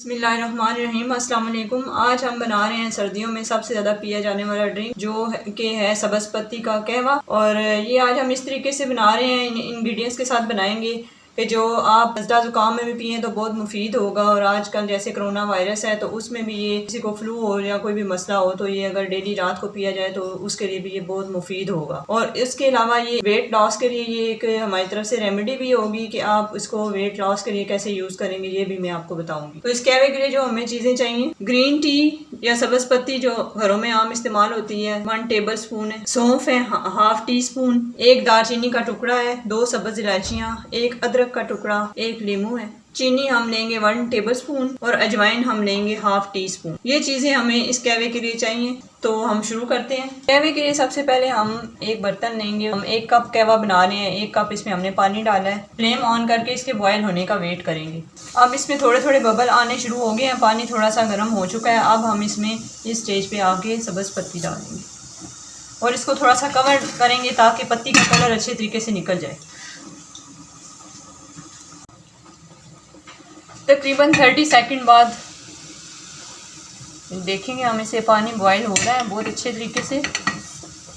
बिस्मिल्लाहिर्रहमानिर्रहीम। अस्सलाम वालेकुम। आज हम बना रहे हैं सर्दियों में सबसे ज़्यादा पिया जाने वाला ड्रिंक जो कि है सब्ज़ पत्ती का कहवा। और ये आज हम इस तरीके से बना रहे हैं, इन इंग्रेडिएंट्स के साथ बनाएंगे कि जो आप नज़ला ज़ुकाम में भी पिएँ तो बहुत मुफीद होगा। और आजकल जैसे कोरोना वायरस है तो उसमें भी ये किसी को फ्लू हो या कोई भी मसला हो तो ये अगर डेली रात को पिया जाए तो उसके लिए भी ये बहुत मुफीद होगा। और इसके अलावा ये वेट लॉस के लिए ये एक हमारी तरफ से रेमेडी भी होगी कि आप इसको वेट लॉस के लिए कैसे यूज़ करेंगे ये भी मैं आपको बताऊंगी। तो इस कहवे के लिए जो हमें चीज़ें चाहिए, ग्रीन टी या सब्ज़ पत्ती जो घरों में आम इस्तेमाल होती है 1 टेबल स्पून है, सौंफ है हाफ टी स्पून, 1 दालचीनी का टुकड़ा है, 2 सब्ज़ इलायचियाँ, 1 अदरक का टुकड़ा, 1 लीमू है, चीनी हम लेंगे 1 टेबल स्पून और अजवाइन हम लेंगे हाफ टी स्पून। ये चीज़ें हमें इस कहवे के लिए चाहिए। तो हम शुरू करते हैं। कहवे के लिए सबसे पहले हम एक बर्तन लेंगे। हम 1 कप कहवा बना रहे हैं, 1 कप इसमें हमने पानी डाला है। फ्लेम ऑन करके इसके बॉयल होने का वेट करेंगे। अब इसमें थोड़े थोड़े बबल आने शुरू हो गए हैं, पानी थोड़ा सा गर्म हो चुका है। अब हम इसमें इस स्टेज पे आके सब्ज़ पत्ती डालेंगे और इसको थोड़ा सा कवर करेंगे ताकि पत्ती का कलर अच्छे तरीके से निकल जाए। तकरीबन 30 सेकंड बाद देखेंगे हम इसे, पानी बॉयल हो रहा है बहुत अच्छे तरीके से।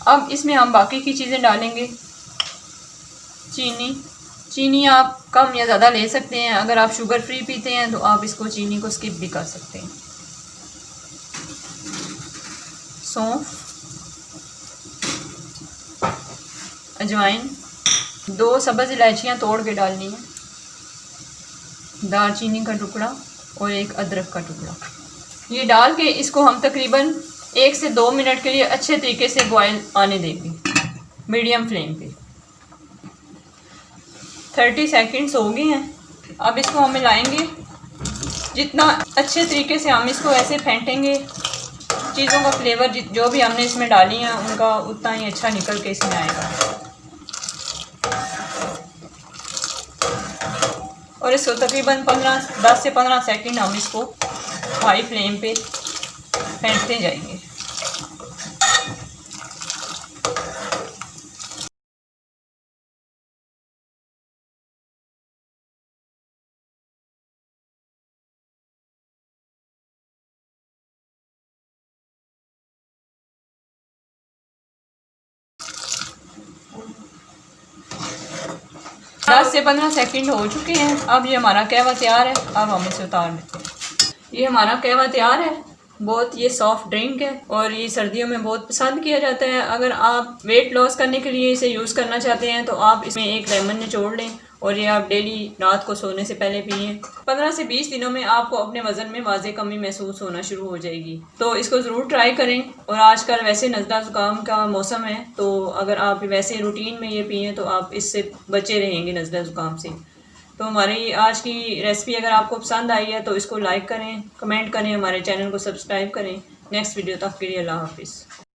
अब इसमें हम बाकी की चीज़ें डालेंगे। चीनी आप कम या ज़्यादा ले सकते हैं। अगर आप शुगर फ्री पीते हैं तो आप इसको चीनी को स्किप भी कर सकते हैं। सौंफ, अजवाइन, 2 सब्ज़ इलायचियाँ तोड़ के डालनी है, दालचीनी का टुकड़ा और 1 अदरक का टुकड़ा। ये डाल के इसको हम तकरीबन 1 से 2 मिनट के लिए अच्छे तरीके से बॉयल आने देंगे मीडियम फ्लेम पे। 30 सेकंड्स हो गए हैं। अब इसको हम मिलाएंगे। जितना अच्छे तरीके से हम इसको ऐसे फेंटेंगे, चीज़ों का फ्लेवर जो भी हमने इसमें डाली है उनका उतना ही अच्छा निकल के इसमें आएगा। और इसको तकरीबन 10 से 15 सेकंड हम इसको हाई फ्लेम पे फेंटते जाएंगे। दस से 15 सेकंड हो चुके हैं। अब ये हमारा कहवा तैयार है। अब हम इसे उतार लेते हैं। ये हमारा कहवा तैयार है। बहुत ये सॉफ्ट ड्रिंक है और ये सर्दियों में बहुत पसंद किया जाता है। अगर आप वेट लॉस करने के लिए इसे यूज़ करना चाहते हैं तो आप इसमें 1 लेमन निचोड़ लें और ये आप डेली रात को सोने से पहले पिएं। 15 से 20 दिनों में आपको अपने वज़न में वाज़े कमी महसूस होना शुरू हो जाएगी। तो इसको ज़रूर ट्राई करें। और आजकल वैसे नज़ला ज़ुकाम का मौसम है तो अगर आप वैसे रूटीन में ये पिएँ तो आप इससे बचे रहेंगे नज़ला ज़ुकाम से। तो हमारी आज की रेसिपी अगर आपको पसंद आई है तो इसको लाइक करें, कमेंट करें, हमारे चैनल को सब्सक्राइब करें। नेक्स्ट वीडियो तक के लिए अल्लाह हाफिज़।